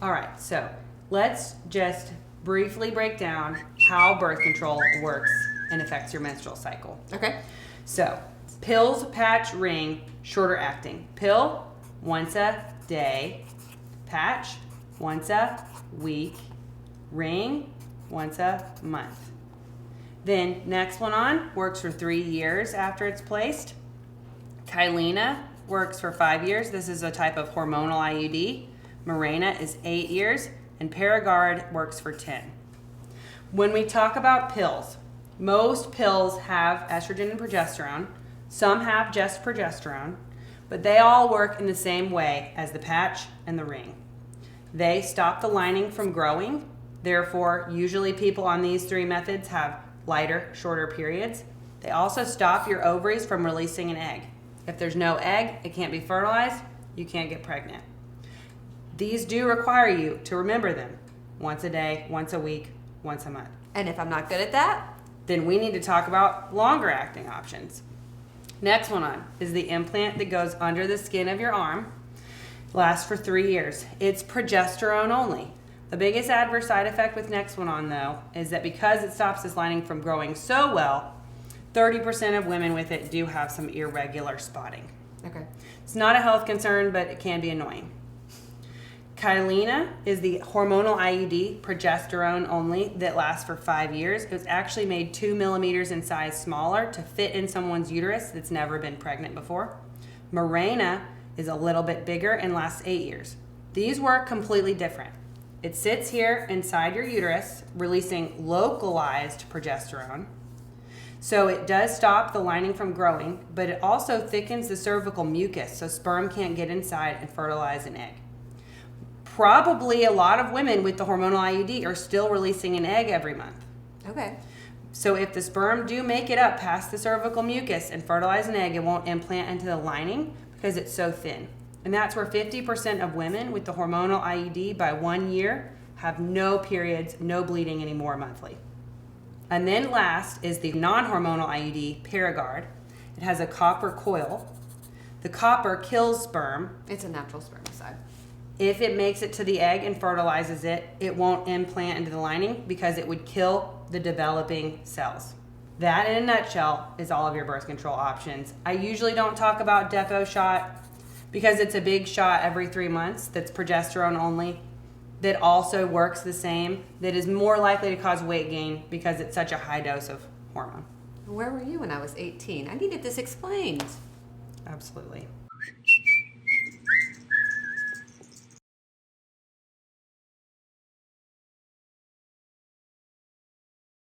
All right, so let's just briefly break down how birth control works and affects your menstrual cycle. Okay. So, pills, patch, ring, shorter acting. Pill, once a day. Patch, once a week. Ring, once a month. Then, next one on, works for 3 years after it's placed. Kylena works for 5 years. This is a type of hormonal IUD. Mirena is 8 years. And Paragard works for 10. When we talk about pills, most pills have estrogen and progesterone. Some have just progesterone, but they all work in the same way as the patch and the ring. They stop the lining from growing. Therefore, usually people on these 3 methods have lighter, shorter periods. They also stop your ovaries from releasing an egg. If there's no egg, it can't be fertilized, you can't get pregnant. These do require you to remember them once a day, once a week, once a month. And if I'm not good at that? Then we need to talk about longer acting options. Next one on is the implant that goes under the skin of your arm. Lasts for 3 years. It's progesterone only. The biggest adverse side effect with next one on, though, is that because it stops this lining from growing so well, 30% of women with it do have some irregular spotting. Okay. It's not a health concern, but it can be annoying. Kylena is the hormonal IUD, progesterone only, that lasts for 5 years. It was actually made 2 millimeters in size smaller to fit in someone's uterus that's never been pregnant before. Mirena is a little bit bigger and lasts 8 years. These work completely different. It sits here inside your uterus, releasing localized progesterone. So it does stop the lining from growing, but it also thickens the cervical mucus so sperm can't get inside and fertilize an egg. Probably a lot of women with the hormonal IUD are still releasing an egg every month. Okay. So if the sperm do make it up past the cervical mucus and fertilize an egg, it won't implant into the lining because it's so thin. And that's where 50% of women with the hormonal IUD by 1 year have no periods, no bleeding anymore monthly. And then last is the non-hormonal IUD, Paragard. It has a copper coil. The copper kills sperm. It's a natural spermicide. If it makes it to the egg and fertilizes it, it won't implant into the lining because it would kill the developing cells. That, in a nutshell, is all of your birth control options. I usually don't talk about Depo shot because it's a big shot every 3 months that's progesterone only, that also works the same, that is more likely to cause weight gain because it's such a high dose of hormone. Where were you when I was 18? I needed this explained. Absolutely.